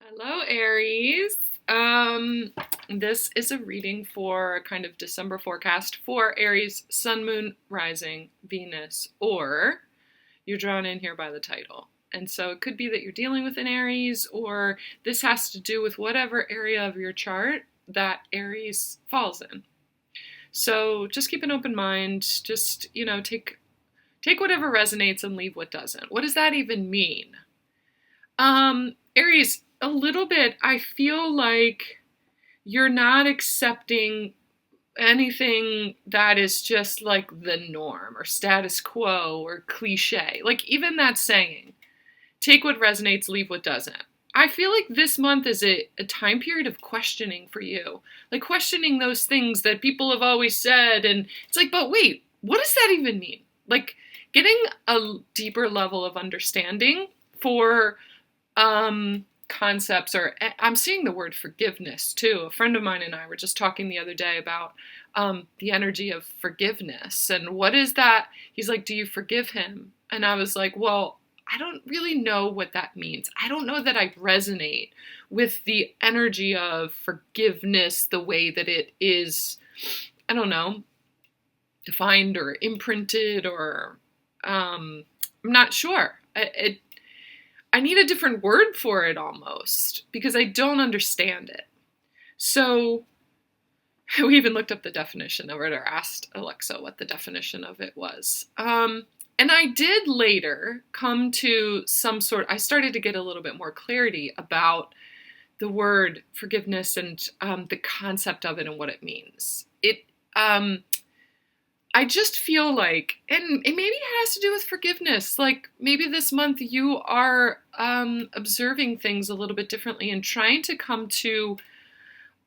Hello, Aries. This is a reading for kind of December forecast for Aries, Sun, Moon, Rising, Venus, or you're drawn in here by the title. And so it could be that you're dealing with an Aries, or this has to do with whatever area of your chart that Aries falls in. So just keep an open mind. Just, take whatever resonates and leave what doesn't. What does that even mean? Aries, a little bit, I feel like you're not accepting anything that is just like the norm or status quo or cliche. Like even that saying, take what resonates, leave what doesn't. I feel like this month is a time period of questioning for you. Like questioning those things that people have always said. And it's like, but wait, what does that even mean? Like getting a deeper level of understanding for concepts, or I'm seeing the word forgiveness too. A friend of mine and I were just talking the other day about the energy of forgiveness and what is that? He's like, do you forgive him? And I was like, well, I don't really know what that means. I don't know that I resonate with the energy of forgiveness the way that it is, I don't know, defined or imprinted, or I'm not sure. I need a different word for it almost because I don't understand it. So we even looked up the definition of it, or asked Alexa what the definition of it was. And I did later come to I started to get a little bit more clarity about the word forgiveness and the concept of it and what it means. I just feel like, and maybe it has to do with forgiveness, like maybe this month you are observing things a little bit differently and trying to come to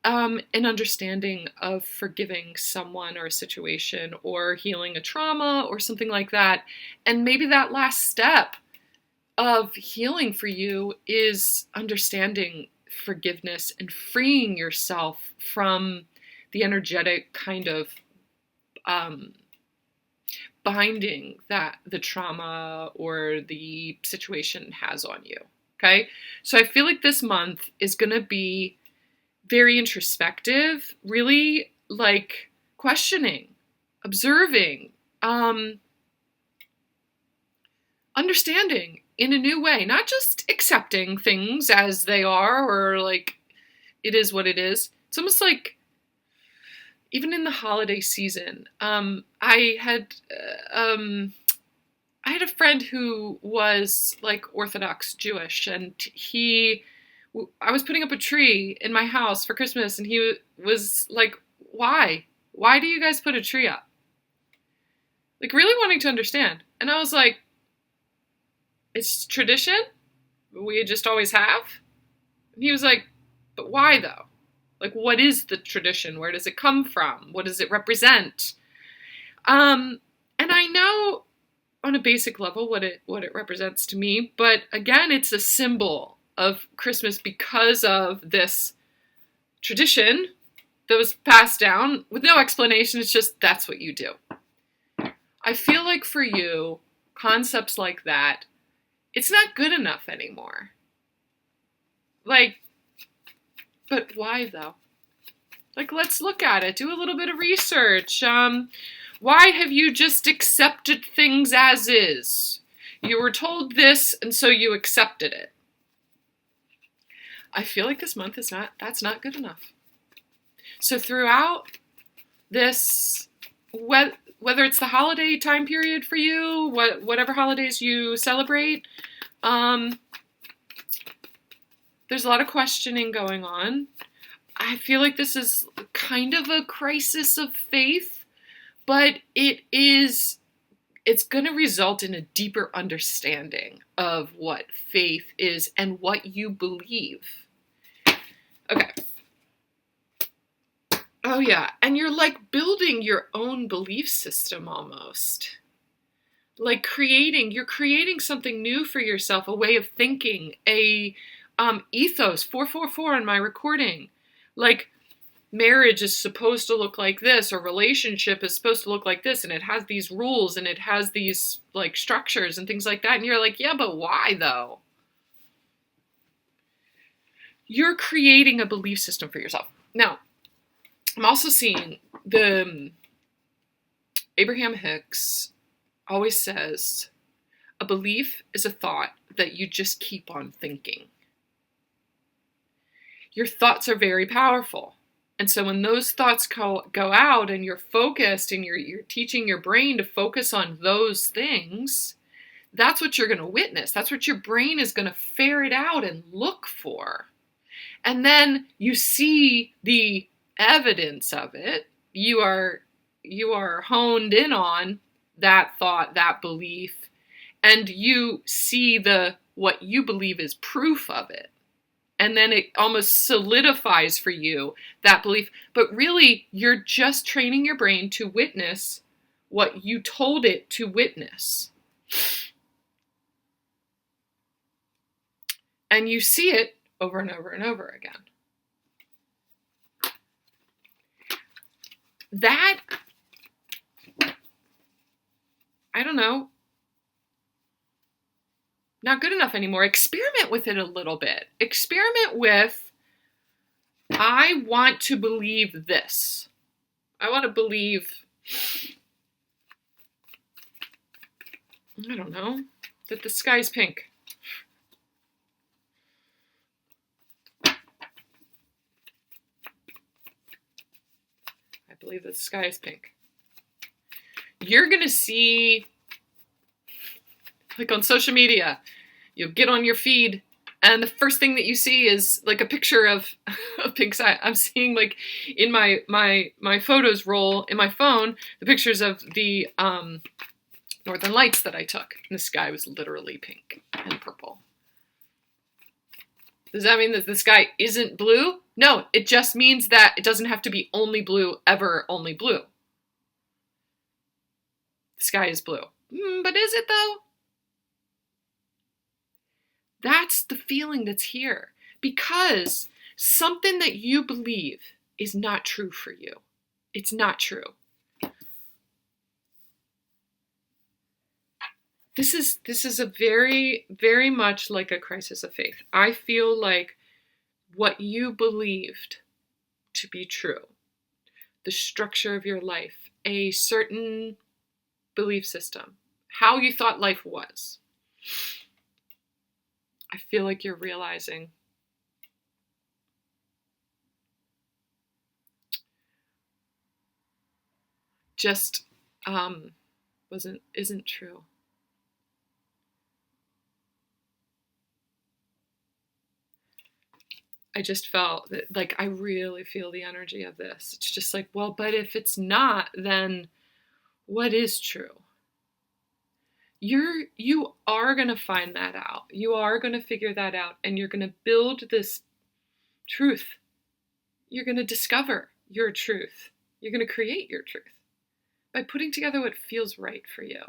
an understanding of forgiving someone or a situation or healing a trauma or something like that. And maybe that last step of healing for you is understanding forgiveness and freeing yourself from the energetic kind of binding that the trauma or the situation has on you. Okay. So I feel like this month is going to be very introspective, really like questioning, observing, understanding in a new way, not just accepting things as they are or like it is what it is. It's almost like even in the holiday season, I had a friend who was like Orthodox Jewish, and I was putting up a tree in my house for Christmas, and he was like, "Why? Why do you guys put a tree up?" Like really wanting to understand, and I was like, "It's tradition. We just always have." And he was like, "But why though? Like, what is the tradition? Where does it come from? What does it represent?" And I know on a basic level what it represents to me, but again, it's a symbol of Christmas because of this tradition that was passed down with no explanation. It's just that's what you do. I feel like for you, concepts like that, it's not good enough anymore. Like, but why though? Like, let's look at it. Do a little bit of research. Why have you just accepted things as is? You were told this, and so you accepted it. I feel like this month that's not good enough. So throughout this, whether it's the holiday time period for you, whatever holidays you celebrate, there's a lot of questioning going on. I feel like this is kind of a crisis of faith, but it's going to result in a deeper understanding of what faith is and what you believe. Okay. Oh yeah, and you're like building your own belief system almost. Like you're creating something new for yourself, a way of thinking, a ethos, 444 in my recording. Like marriage is supposed to look like this, or relationship is supposed to look like this, and it has these rules and it has these like structures and things like that. And you're like, yeah, but why though? you're creating a belief system for yourself. Now, I'm also seeing Abraham Hicks always says, a belief is a thought that you just keep on thinking. Your thoughts are very powerful. And so when those thoughts go out and you're focused and you're teaching your brain to focus on those things, that's what you're going to witness. That's what your brain is going to ferret out and look for. And then you see the evidence of it. You are honed in on that thought, that belief, and you see what you believe is proof of it. And then it almost solidifies for you that belief. But really, you're just training your brain to witness what you told it to witness. And you see it over and over and over again. That, I don't know, not good enough anymore. Experiment with it a little bit. Experiment with, I want to believe this. I want to believe, I don't know, that the sky's pink. I believe that the sky is pink. You're going to see, like on social media, you'll get on your feed and the first thing that you see is like a picture of a pink sky. I'm seeing like in my photos roll in my phone, the pictures of the northern lights that I took. And the sky was literally pink and purple. Does that mean that the sky isn't blue? No, it just means that it doesn't have to be only blue, ever only blue. The sky is blue. But is it though? That's the feeling that's here. Because something that you believe is not true for you. It's not true. This is a very, very much like a crisis of faith. I feel like what you believed to be true, the structure of your life, a certain belief system, how you thought life was, I feel like you're realizing just isn't true. I just felt that, like, I really feel the energy of this. It's just like, well, but if it's not, then what is true? You are going to find that out. You are going to figure that out, and you're going to build this truth. You're going to discover your truth. You're going to create your truth by putting together what feels right for you.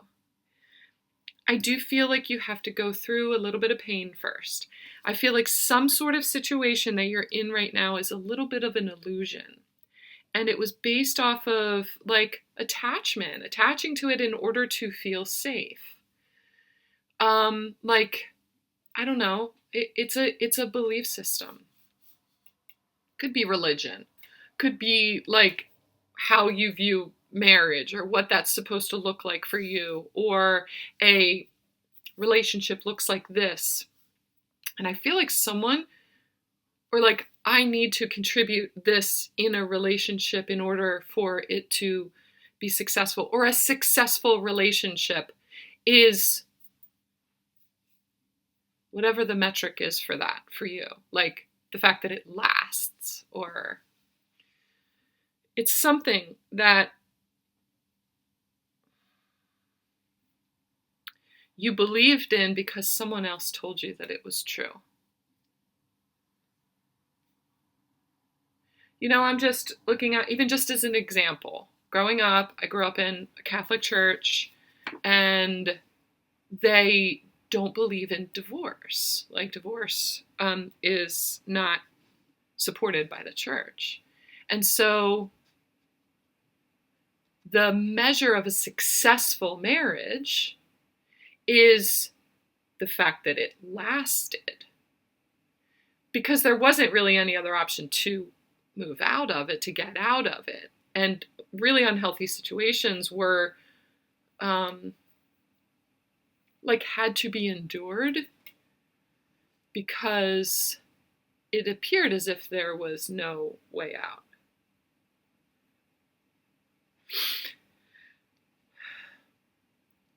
I do feel like you have to go through a little bit of pain first. I feel like some sort of situation that you're in right now is a little bit of an illusion. And it was based off of like attachment, attaching to it in order to feel safe. Like, I don't know, it's a belief system. Could be religion. Could be like how you view marriage or what that's supposed to look like for you, or a relationship looks like this. And I feel like someone, or like, I need to contribute this in a relationship in order for it to be successful, or a successful relationship is whatever the metric is for that, for you. Like the fact that it lasts, or it's something that you believed in because someone else told you that it was true. You know, I'm just looking at, even just as an example, growing up, I grew up in a Catholic church, and they don't believe in divorce. Like, divorce is not supported by the church. And so the measure of a successful marriage is the fact that it lasted. because there wasn't really any other option to move out of it, to get out of it. And really unhealthy situations were like had to be endured because it appeared as if there was no way out.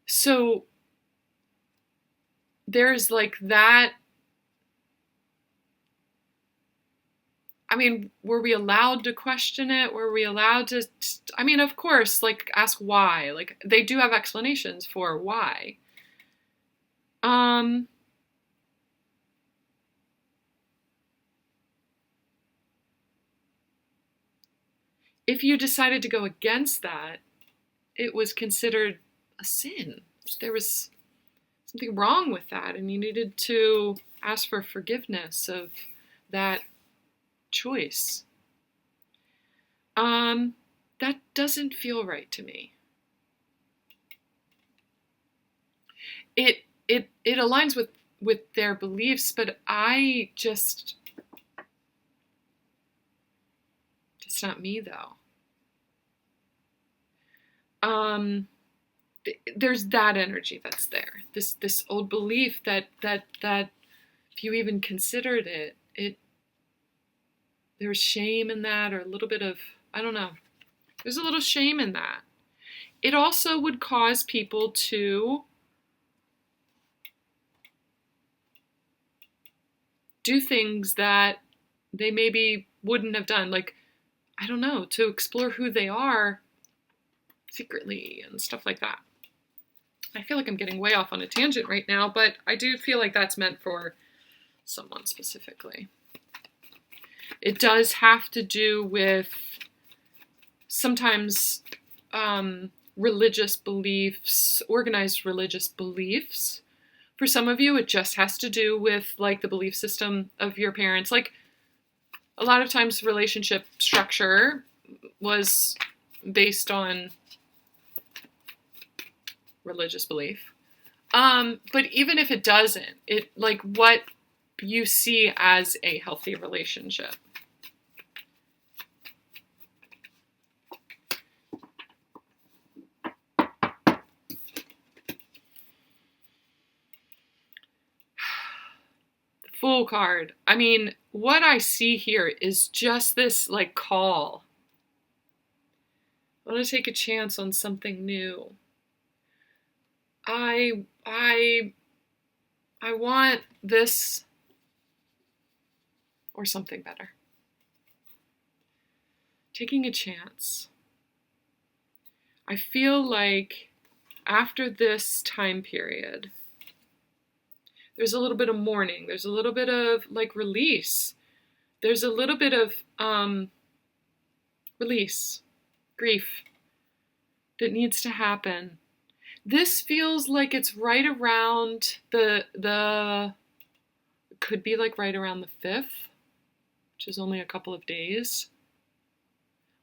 So there's like that. I mean, were we allowed to question it? Were we allowed to, I mean, of course, like ask why. Like they do have explanations for why. If you decided to go against that, it was considered a sin. There was something wrong with that, and you needed to ask for forgiveness of that choice. That doesn't feel right to me. It aligns with their beliefs, but I just, it's not me though. There's that energy that's there. This old belief that if you even considered it, there's shame in that, or a little bit of, I don't know. There's a little shame in that. It also would cause people to do things that they maybe wouldn't have done. Like, I don't know, to explore who they are secretly and stuff like that. I feel like I'm getting way off on a tangent right now, but I do feel like that's meant for someone specifically. It does have to do with sometimes religious beliefs, organized religious beliefs. For some of you, it just has to do with like the belief system of your parents. Like a lot of times relationship structure was based on religious belief. But even if it doesn't, it like what you see as a healthy relationship. The Fool card. I mean, what I see here is just this like call. I want to take a chance on something new. I want this or something better. Taking a chance. I feel like after this time period, there's a little bit of mourning. There's a little bit of like release. There's a little bit of release, grief that needs to happen. This feels like it's right around the could be like right around the 5th, which is only a couple of days.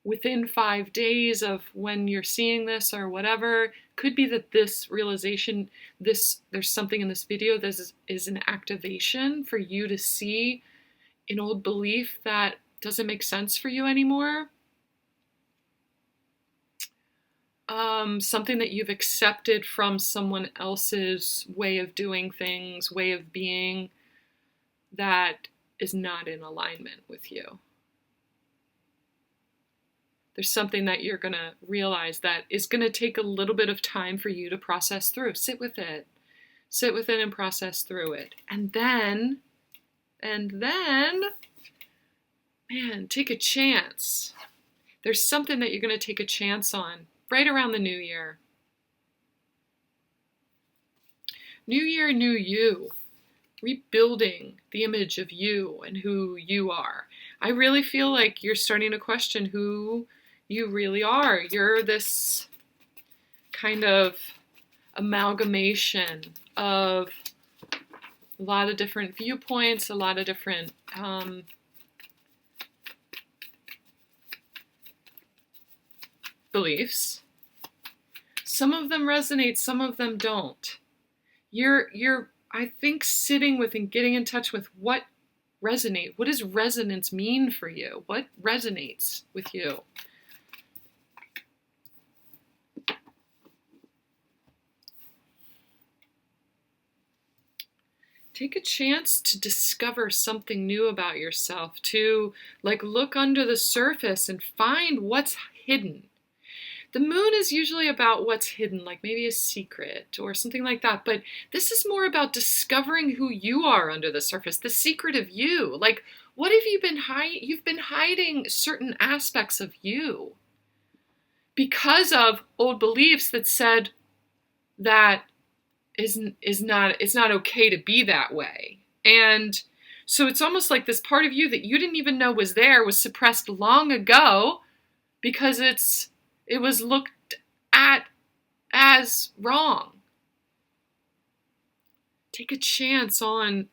Within 5 days of when you're seeing this or whatever, could be that this realization, there's something in this video that is an activation for you to see an old belief that doesn't make sense for you anymore. Something that you've accepted from someone else's way of doing things, way of being, that is not in alignment with you. There's something that you're going to realize that is going to take a little bit of time for you to process through. Sit with it. Sit with it and process through it. And then, man, take a chance. There's something that you're going to take a chance on right around the new year. New year, new you. Rebuilding the image of you and who you are. I really feel like you're starting to question who you really are. You're this kind of amalgamation of a lot of different viewpoints, a lot of different beliefs. Some of them resonate, some of them don't. You're I think sitting with and getting in touch with what resonate? What does resonance mean for you? What resonates with you? Take a chance to discover something new about yourself, to look under the surface and find what's hidden. The moon is usually about what's hidden, like maybe a secret or something like that. But this is more about discovering who you are under the surface, the secret of you. Like, what have you been hiding? You've been hiding certain aspects of you because of old beliefs that said that it's not okay to be that way. And so it's almost like this part of you that you didn't even know was there was suppressed long ago because it was looked at as wrong. Take a chance on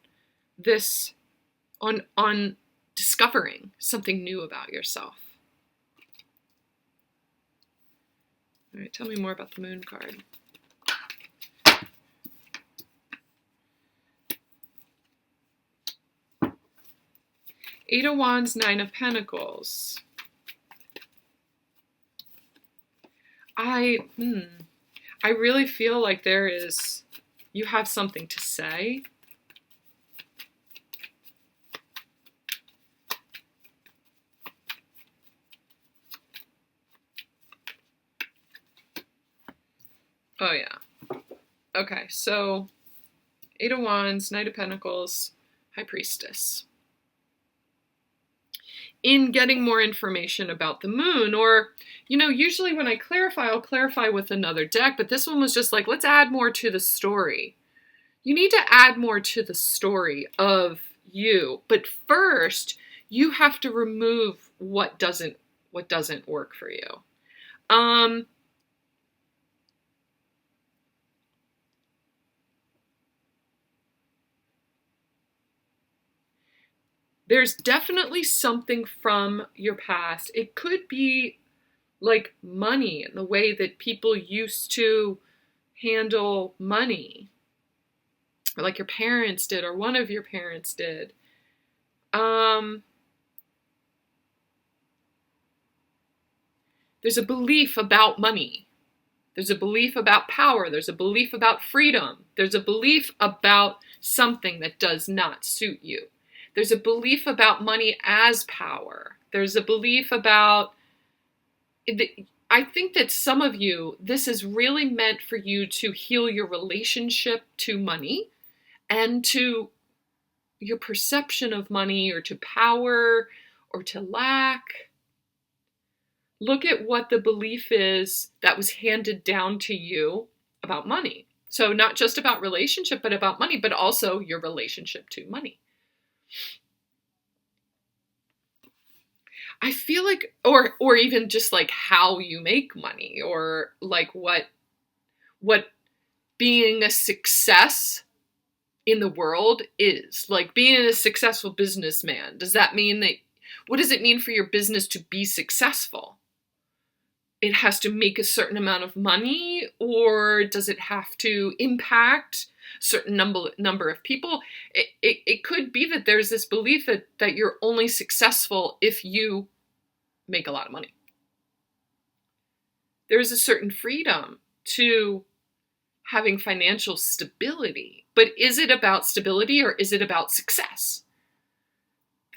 this, on discovering something new about yourself. All right, tell me more about the moon card. Eight of Wands, Nine of Pentacles. I really feel like you have something to say. Oh yeah. Okay, so Eight of Wands, Knight of Pentacles, High Priestess. In getting more information about the moon, or, usually when I clarify, I'll clarify with another deck, but this one was just like, let's add more to the story. You need to add more to the story of you, but first, you have to remove what doesn't work for you. There's definitely something from your past. It could be like money and the way that people used to handle money, or like your parents did, or one of your parents did. There's a belief about money. There's a belief about power. There's a belief about freedom. There's a belief about something that does not suit you. There's a belief about money as power. There's a belief about, I think that some of you, this is really meant for you to heal your relationship to money and to your perception of money, or to power, or to lack. Look at what the belief is that was handed down to you about money. So not just about relationship, but about money, but also your relationship to money. I feel like, or even just like how you make money, or like what being a success in the world is. Like being a successful businessman. Does that mean what does it mean for your business to be successful? It has to make a certain amount of money, or does it have to impact a certain number of people? It could be that there's this belief that you're only successful if you make a lot of money. There's a certain freedom to having financial stability, but is it about stability or is it about success?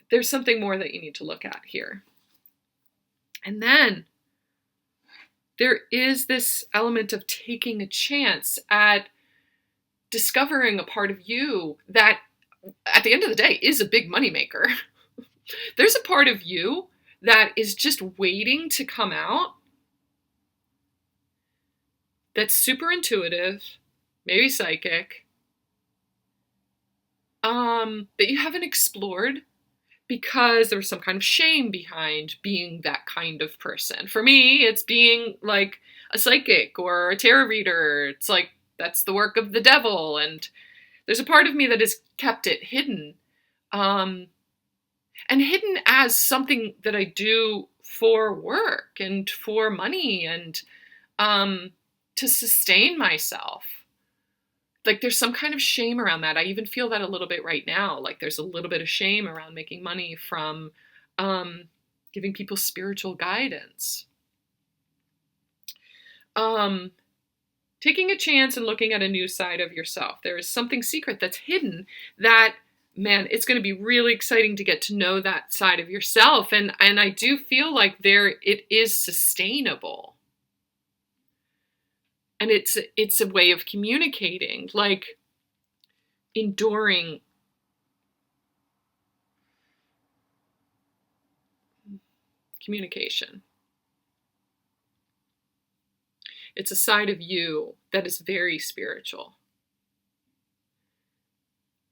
There's something more that you need to look at here. And then there is this element of taking a chance at discovering a part of you that, at the end of the day, is a big moneymaker. There's a part of you that is just waiting to come out, that's super intuitive, maybe psychic, that you haven't explored because there was some kind of shame behind being that kind of person. For me, it's being like a psychic or a tarot reader. It's like, that's the work of the devil. And there's a part of me that has kept it hidden. And hidden as something that I do for work and for money and to sustain myself. like there's some kind of shame around that. I even feel that a little bit right now. Like there's a little bit of shame around making money from giving people spiritual guidance. Taking a chance and looking at a new side of yourself. There is something secret that's hidden that, man, it's going to be really exciting to get to know that side of yourself. And I do feel like it is sustainable. And it's a way of communicating, like enduring communication. It's a side of you that is very spiritual.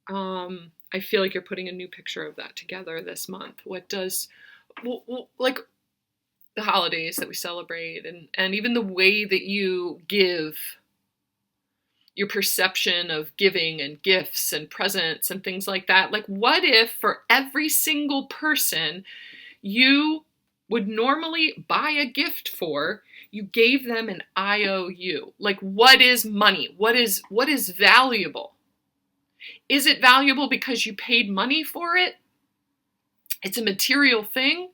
I feel like you're putting a new picture of that together this month. What does, like the holidays that we celebrate, and even the way that you give, your perception of giving and gifts and presents and things like that. Like, what if for every single person you would normally buy a gift for, you gave them an IOU? Like, what is money? What is valuable? Is it valuable because you paid money for it? It's a material thing?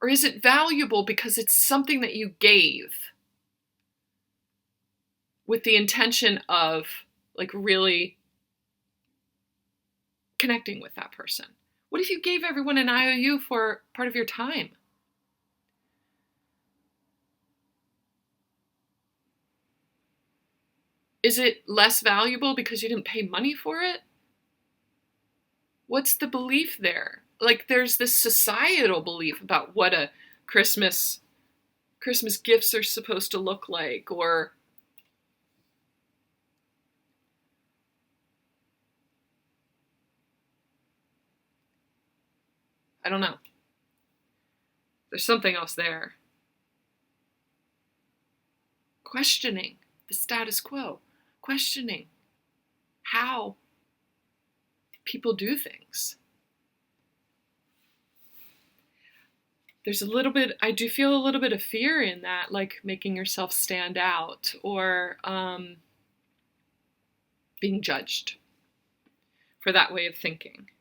Or is it valuable because it's something that you gave with the intention of like really connecting with that person? What if you gave everyone an IOU for part of your time? Is it less valuable because you didn't pay money for it? What's the belief there? Like there's this societal belief about what a Christmas gifts are supposed to look like, or I don't know. There's something else there. Questioning the status quo, questioning how people do things. There's I do feel a little bit of fear in that, like making yourself stand out, or being judged for that way of thinking.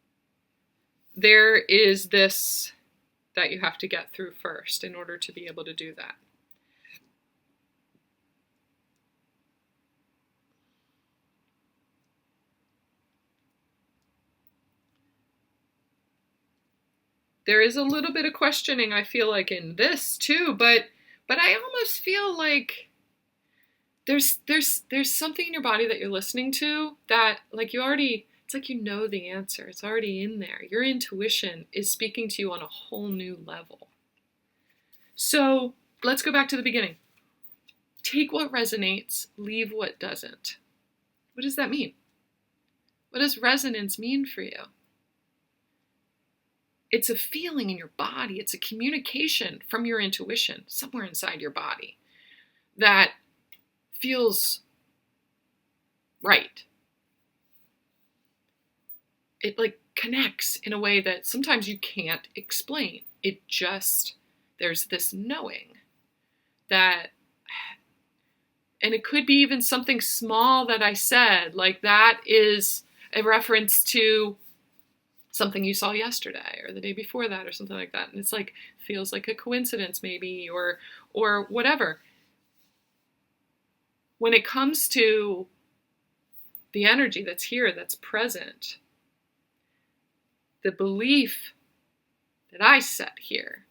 There is this that you have to get through first in order to be able to do that. There is a little bit of questioning, I feel like, in this too, but I almost feel like there's something in your body that you're listening to that, like, it's like you know the answer. It's already in there. Your intuition is speaking to you on a whole new level. So let's go back to the beginning. Take what resonates, leave what doesn't. What does that mean? What does resonance mean for you? It's a feeling in your body. It's a communication from your intuition somewhere inside your body that feels right. It like connects in a way that sometimes you can't explain. There's this knowing that, and it could be even something small that I said, like that is a reference to something you saw yesterday or the day before that or something like that. And it's like, feels like a coincidence maybe, or whatever. When it comes to the energy that's here, that's present, the belief that I set here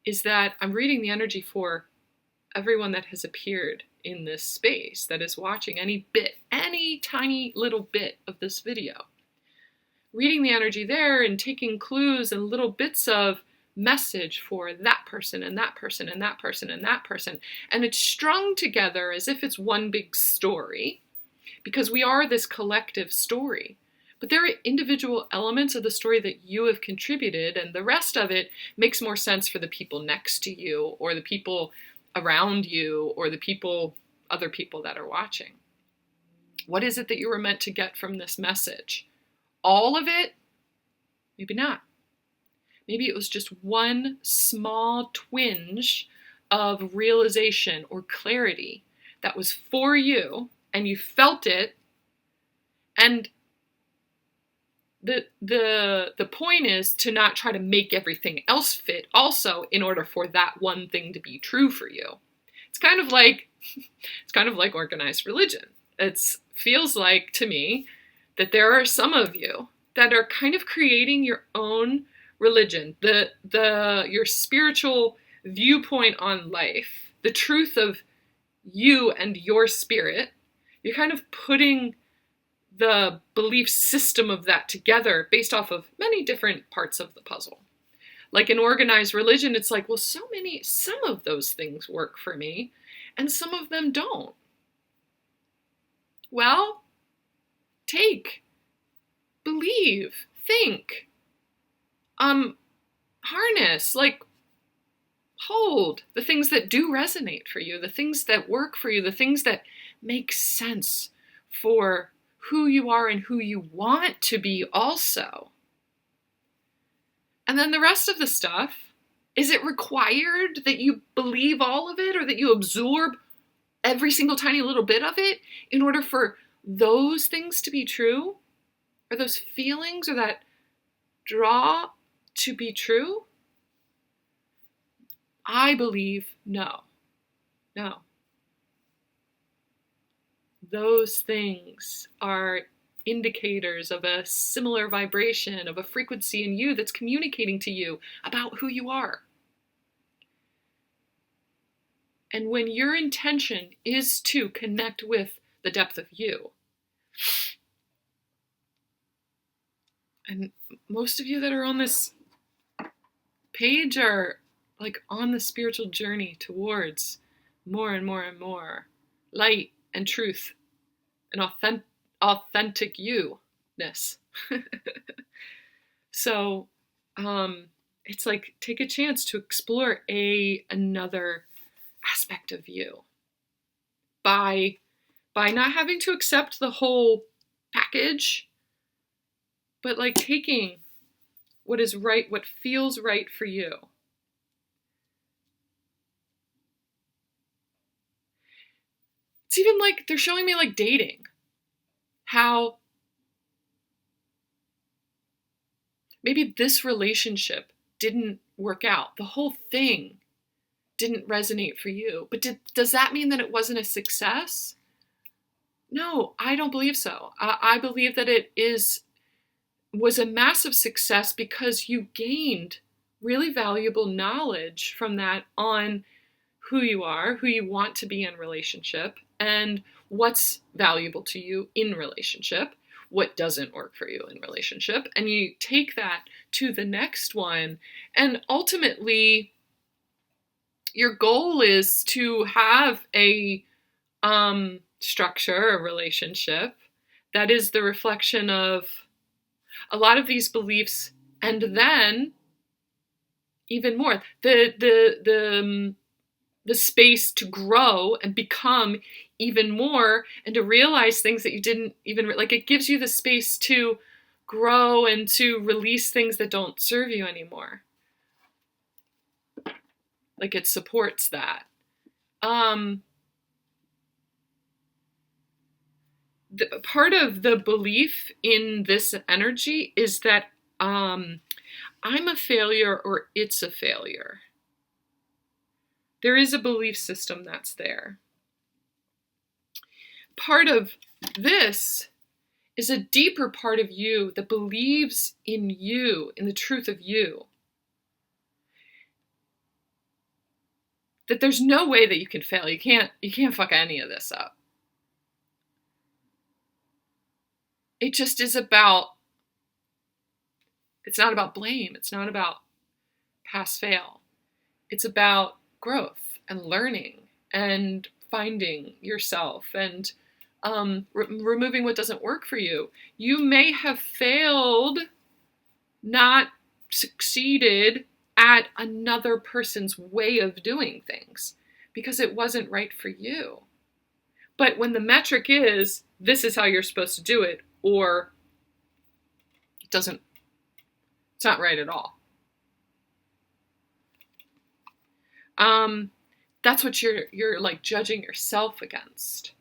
is that I'm reading the energy for everyone that has appeared in this space, that is watching any tiny little bit of this video. Reading the energy there and taking clues and little bits of message for that person and that person and that person and that person. And it's strung together as if it's one big story, because we are this collective story. But there are individual elements of the story that you have contributed, and the rest of it makes more sense for the people next to you, or the people around you, or other people that are watching. What is it that you were meant to get from this message? All of it? Maybe not. Maybe it was just one small twinge of realization or clarity that was for you, and you felt it And the point is to not try to make everything else fit also in order for that one thing to be true for you. It's kind of like organized religion. It feels like to me that there are some of you that are kind of creating your own religion, your spiritual viewpoint on life, the truth of you and your spirit. You're kind of putting the belief system of that together based off of many different parts of the puzzle. Like in organized religion, it's like, well, some of those things work for me and some of them don't. Well, believe, think, harness, like hold the things that do resonate for you, the things that work for you, the things that make sense for who you are and who you want to be also. And then the rest of the stuff, is it required that you believe all of it or that you absorb every single tiny little bit of it in order for those things to be true? Or those feelings or that draw to be true? I believe no. Those things are indicators of a similar vibration, of a frequency in you that's communicating to you about who you are. And when your intention is to connect with the depth of you, and most of you that are on this page are like on the spiritual journey towards more and more and more light and truth and authentic you-ness. So it's like, take a chance to explore another aspect of you by not having to accept the whole package, but like taking what is right, what feels right for you. It's even like they're showing me like dating, how maybe this relationship didn't work out. The whole thing didn't resonate for you. But does that mean that it wasn't a success? No, I don't believe so. I believe that it was a massive success because you gained really valuable knowledge from that on who you are, who you want to be in relationship, and what's valuable to you in relationship, what doesn't work for you in relationship, and you take that to the next one. And ultimately, your goal is to have a structure, a relationship that is the reflection of a lot of these beliefs, and then even more, the space to grow and become even more, and to realize things that you didn't even, like, it gives you the space to grow and to release things that don't serve you anymore. Like, it supports that. Part of the belief in this energy is that I'm a failure or it's a failure. There is a belief system that's there. Part of this is a deeper part of you that believes in you, in the truth of you. That there's no way that you can fail. You can't fuck any of this up. It just is about, it's not about blame. It's not about pass fail. It's about growth and learning and finding yourself and removing what doesn't work for you. You may have failed, not succeeded at another person's way of doing things because it wasn't right for you. But when the metric is, this is how you're supposed to do it, or it's not right at all. That's what you're like judging yourself against.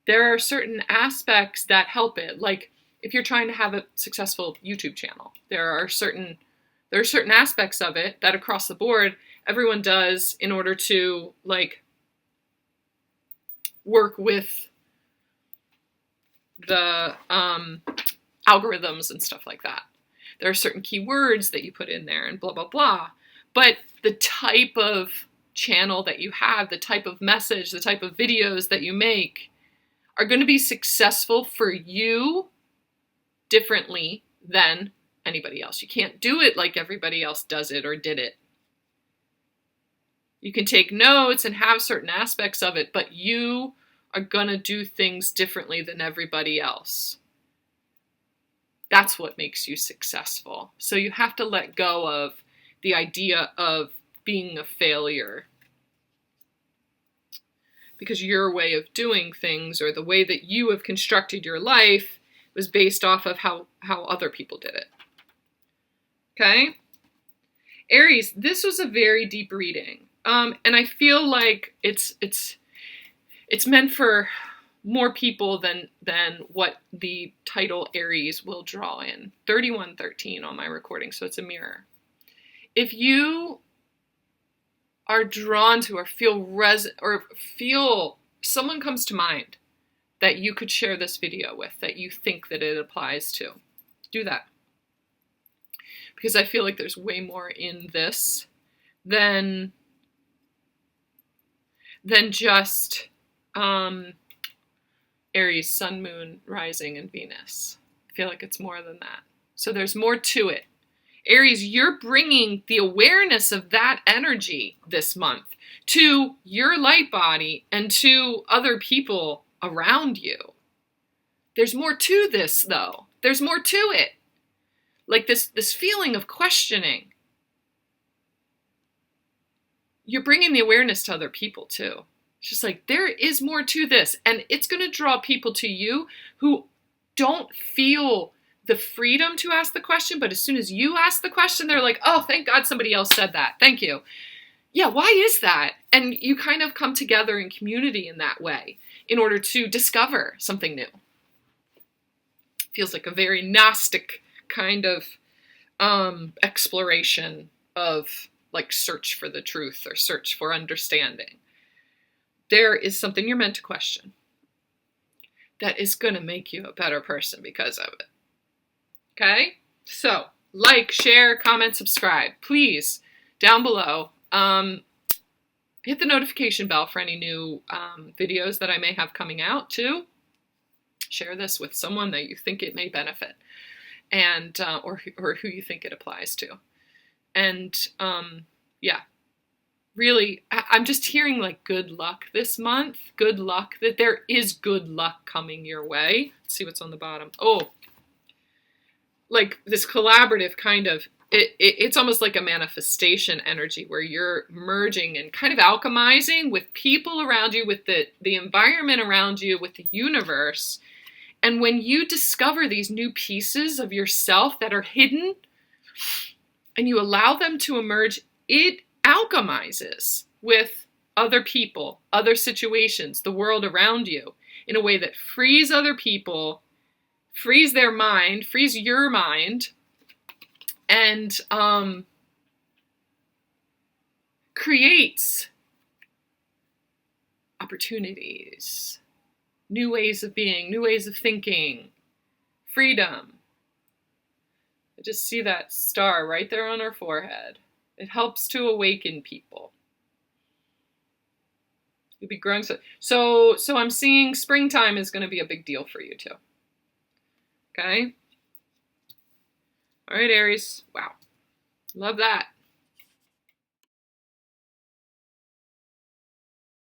there are certain aspects that help it. Like if you're trying to have a successful YouTube channel, there are certain aspects of it that across the board everyone does in order to like work with the algorithms and stuff like that. There are certain keywords that you put in there and blah, blah, blah. But the type of channel that you have, the type of message, the type of videos that you make are going to be successful for you differently than anybody else. You can't do it like everybody else does it or did it. You can take notes and have certain aspects of it, but you are going to do things differently than everybody else. That's what makes you successful. So you have to let go of the idea of being a failure, because your way of doing things or the way that you have constructed your life was based off of how other people did it. Okay? Aries, this was a very deep reading. And I feel like it's meant for more people than what the title Aries will draw in. 3113 on my recording, so it's a mirror. If you are drawn to or feel someone comes to mind that you could share this video with, that you think that it applies to, do that. Because I feel like there's way more in this than just Aries, Sun, Moon, Rising, and Venus. I feel like it's more than that. So there's more to it. Aries, you're bringing the awareness of that energy this month to your light body and to other people around you. There's more to this, though. There's more to it. Like this feeling of questioning. You're bringing the awareness to other people, too. It's just like, there is more to this. And it's going to draw people to you who don't feel the freedom to ask the question. But as soon as you ask the question, they're like, oh, thank God somebody else said that. Thank you. Yeah, why is that? And you kind of come together in community in that way in order to discover something new. Feels like a very Gnostic kind of exploration of like search for the truth or search for understanding. There is something you're meant to question that is going to make you a better person because of it. Okay? So, like, share, comment, subscribe. Please, down below, hit the notification bell for any new videos that I may have coming out, too. Share this with someone that you think it may benefit, and or who you think it applies to. And, yeah. Really, I'm just hearing like good luck this month. Good luck, that there is good luck coming your way. Let's see what's on the bottom. Oh, like this collaborative kind of, it's almost like a manifestation energy where you're merging and kind of alchemizing with people around you, with the environment around you, with the universe. And when you discover these new pieces of yourself that are hidden and you allow them to emerge, it alchemizes with other people, other situations, the world around you in a way that frees other people, frees their mind, frees your mind, and creates opportunities, new ways of being, new ways of thinking, freedom. I just see that star right there on her forehead. It helps to awaken people. You'll be growing. So I'm seeing springtime is going to be a big deal for you too. Okay? All right, Aries. Wow. Love that.